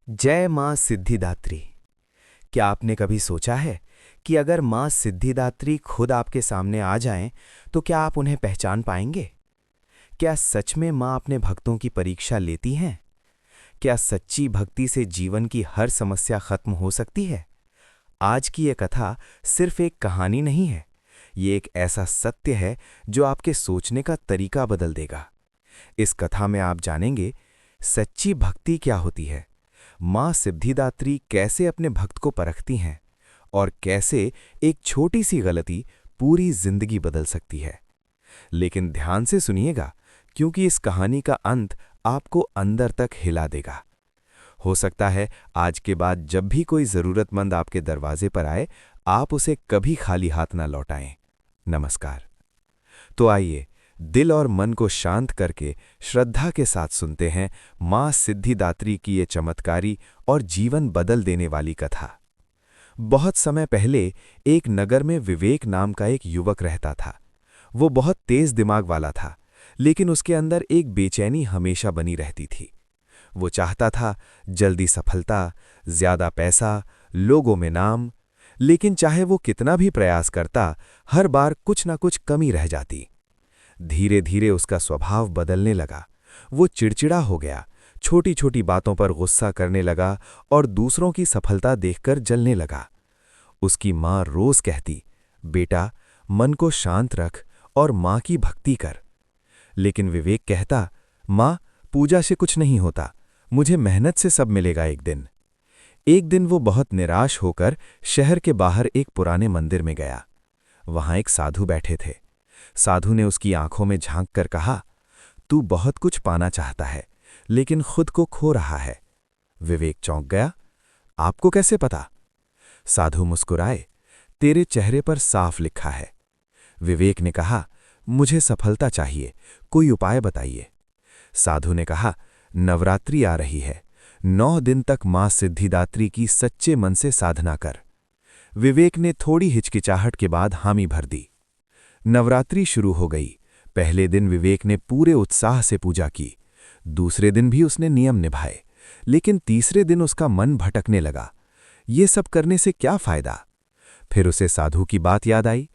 जय माँ सिद्धिदात्री। क्या आपने कभी सोचा है कि अगर माँ सिद्धिदात्री खुद आपके सामने आ जाएं तो क्या आप उन्हें पहचान पाएंगे? क्या सच में माँ अपने भक्तों की परीक्षा लेती हैं? क्या सच्ची भक्ति से जीवन की हर समस्या खत्म हो सकती है? आज की ये कथा सिर्फ एक कहानी नहीं है, ये एक ऐसा सत्य है जो आपके सोचने का तरीका बदल देगा। इस कथा में आप जानेंगे सच्ची भक्ति क्या होती है, माँ सिद्धिदात्री कैसे अपने भक्त को परखती हैं और कैसे एक छोटी सी गलती पूरी जिंदगी बदल सकती है। लेकिन ध्यान से सुनिएगा, क्योंकि इस कहानी का अंत आपको अंदर तक हिला देगा। हो सकता है आज के बाद जब भी कोई जरूरतमंद आपके दरवाजे पर आए, आप उसे कभी खाली हाथ ना लौटाएं। नमस्कार। तो आइए दिल और मन को शांत करके श्रद्धा के साथ सुनते हैं माँ सिद्धिदात्री की ये चमत्कारी और जीवन बदल देने वाली कथा। बहुत समय पहले एक नगर में विवेक नाम का एक युवक रहता था। वो बहुत तेज दिमाग वाला था, लेकिन उसके अंदर एक बेचैनी हमेशा बनी रहती थी। वो चाहता था जल्दी सफलता, ज्यादा पैसा, लोगों में नाम, लेकिन चाहे वो कितना भी प्रयास करता, हर बार कुछ ना कुछ कमी रह जाती। धीरे धीरे उसका स्वभाव बदलने लगा। वो चिड़चिड़ा हो गया, छोटी छोटी बातों पर गुस्सा करने लगा और दूसरों की सफलता देखकर जलने लगा। उसकी माँ रोज कहती, बेटा मन को शांत रख और माँ की भक्ति कर। लेकिन विवेक कहता, माँ पूजा से कुछ नहीं होता, मुझे मेहनत से सब मिलेगा एक दिन। एक दिन वो बहुत निराश होकर शहर के बाहर एक पुराने मंदिर में गया। वहां एक साधु बैठे थे। साधु ने उसकी आंखों में झांक कर कहा, तू बहुत कुछ पाना चाहता है, लेकिन खुद को खो रहा है। विवेक चौंक गया, आपको कैसे पता? साधु मुस्कुराए, तेरे चेहरे पर साफ लिखा है। विवेक ने कहा, मुझे सफलता चाहिए, कोई उपाय बताइए। साधु ने कहा, नवरात्रि आ रही है, 9 दिन तक मां सिद्धिदात्री की सच्चे मन से साधना कर। विवेक ने थोड़ी हिचकिचाहट के बाद हामी भर दी। नवरात्रि शुरू हो गई। पहले दिन विवेक ने पूरे उत्साह से पूजा की। दूसरे दिन भी उसने नियम निभाए, लेकिन तीसरे दिन उसका मन भटकने लगा। ये सब करने से क्या फायदा? फिर उसे साधु की बात याद आई,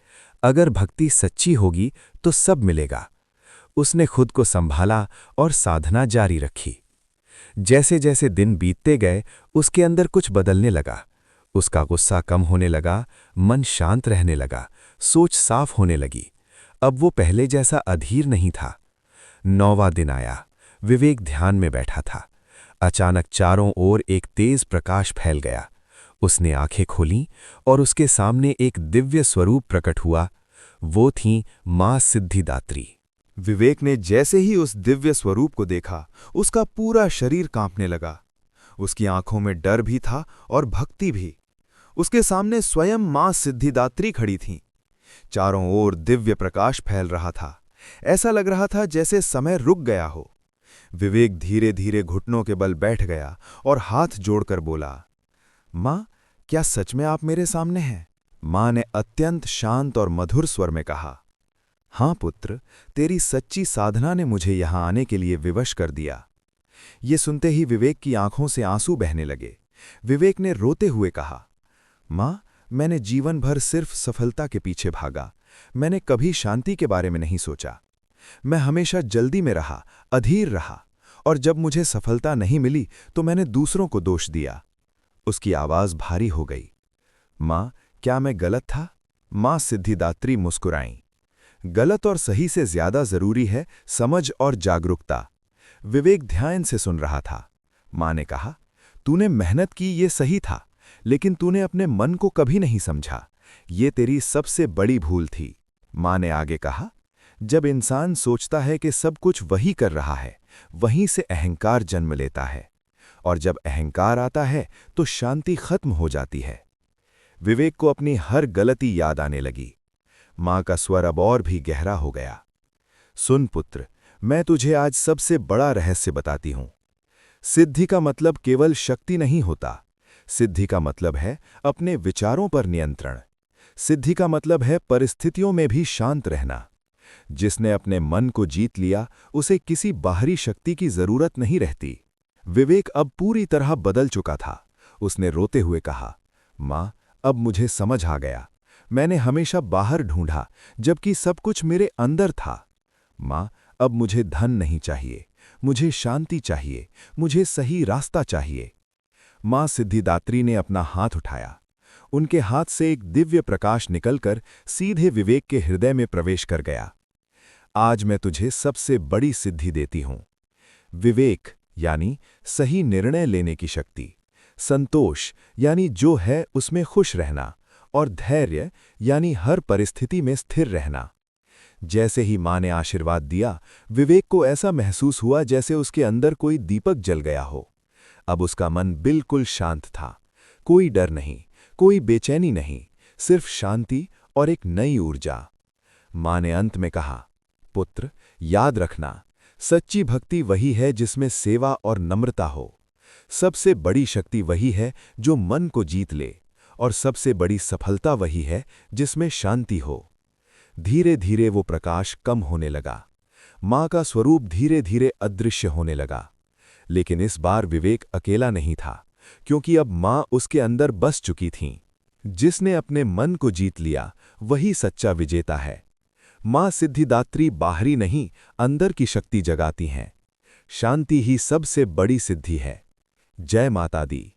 अगर भक्ति सच्ची होगी तो सब मिलेगा। उसने खुद को संभाला और साधना जारी रखी। जैसे जैसे दिन बीतते गए, उसके अंदर कुछ बदलने लगा। उसका गुस्सा कम होने लगा, मन शांत रहने लगा, सोच साफ होने लगी। अब वो पहले जैसा अधीर नहीं था। 9वां दिन आया। विवेक ध्यान में बैठा था। अचानक चारों ओर एक तेज प्रकाश फैल गया। उसने आंखें खोलीं और उसके सामने एक दिव्य स्वरूप प्रकट हुआ। वो थी मां सिद्धिदात्री। विवेक ने जैसे ही उस दिव्य स्वरूप को देखा, उसका पूरा शरीर कांपने लगा। उसकी आंखों में डर भी था और भक्ति भी। उसके सामने स्वयं मां सिद्धिदात्री खड़ी थीं। चारों ओर दिव्य प्रकाश फैल रहा था। ऐसा लग रहा था जैसे समय रुक गया हो। विवेक धीरे धीरे घुटनों के बल बैठ गया और हाथ जोड़कर बोला, मां, क्या सच में आप मेरे सामने हैं? मां ने अत्यंत शांत और मधुर स्वर में कहा, हाँ पुत्र, तेरी सच्ची साधना ने मुझे यहां आने के लिए विवश कर दिया। ये सुनते ही विवेक की आंखों से आंसू बहने लगे। विवेक ने रोते हुए कहा, मां, मैंने जीवन भर सिर्फ सफलता के पीछे भागा। मैंने कभी शांति के बारे में नहीं सोचा। मैं हमेशा जल्दी में रहा, अधीर रहा, और जब मुझे सफलता नहीं मिली तो मैंने दूसरों को दोष दिया। उसकी आवाज भारी हो गई। मां, क्या मैं गलत था? मां सिद्धिदात्री मुस्कुराईं। गलत और सही से ज्यादा जरूरी है समझ और जागरूकता। विवेक ध्यान से सुन रहा था। मां ने कहा, तूने मेहनत की, ये सही था, लेकिन तूने अपने मन को कभी नहीं समझा। ये तेरी सबसे बड़ी भूल थी। मां ने आगे कहा, जब इंसान सोचता है कि सब कुछ वही कर रहा है, वहीं से अहंकार जन्म लेता है, और जब अहंकार आता है तो शांति खत्म हो जाती है। विवेक को अपनी हर गलती याद आने लगी। मां का स्वर अब और भी गहरा हो गया। सुन पुत्र, मैं तुझे आज सबसे बड़ा रहस्य बताती हूं। सिद्धि का मतलब केवल शक्ति नहीं होता। सिद्धि का मतलब है अपने विचारों पर नियंत्रण। सिद्धि का मतलब है परिस्थितियों में भी शांत रहना। जिसने अपने मन को जीत लिया, उसे किसी बाहरी शक्ति की जरूरत नहीं रहती। विवेक अब पूरी तरह बदल चुका था। उसने रोते हुए कहा, माँ, अब मुझे समझ आ गया। मैंने हमेशा बाहर ढूंढा, जबकि सब कुछ मेरे अंदर था। माँ, अब मुझे धन नहीं चाहिए, मुझे शांति चाहिए, मुझे सही रास्ता चाहिए। माँ सिद्धिदात्री ने अपना हाथ उठाया। उनके हाथ से एक दिव्य प्रकाश निकलकर सीधे विवेक के हृदय में प्रवेश कर गया। आज मैं तुझे सबसे बड़ी सिद्धि देती हूं। विवेक यानी सही निर्णय लेने की शक्ति, संतोष यानी जो है उसमें खुश रहना, और धैर्य यानी हर परिस्थिति में स्थिर रहना। जैसे ही माँ ने आशीर्वाद दिया, विवेक को ऐसा महसूस हुआ जैसे उसके अंदर कोई दीपक जल गया हो। अब उसका मन बिल्कुल शांत था। कोई डर नहीं, कोई बेचैनी नहीं, सिर्फ शांति और एक नई ऊर्जा। माँ ने अंत में कहा, पुत्र, याद रखना, सच्ची भक्ति वही है जिसमें सेवा और नम्रता हो। सबसे बड़ी शक्ति वही है जो मन को जीत ले, और सबसे बड़ी सफलता वही है जिसमें शांति हो। धीरे धीरे वो प्रकाश कम होने लगा। माँ का स्वरूप धीरे धीरे अदृश्य होने लगा। लेकिन इस बार विवेक अकेला नहीं था, क्योंकि अब माँ उसके अंदर बस चुकी थीं। जिसने अपने मन को जीत लिया, वही सच्चा विजेता है। माँ सिद्धिदात्री बाहरी नहीं, अंदर की शक्ति जगाती हैं। शांति ही सबसे बड़ी सिद्धि है। जय माता दी।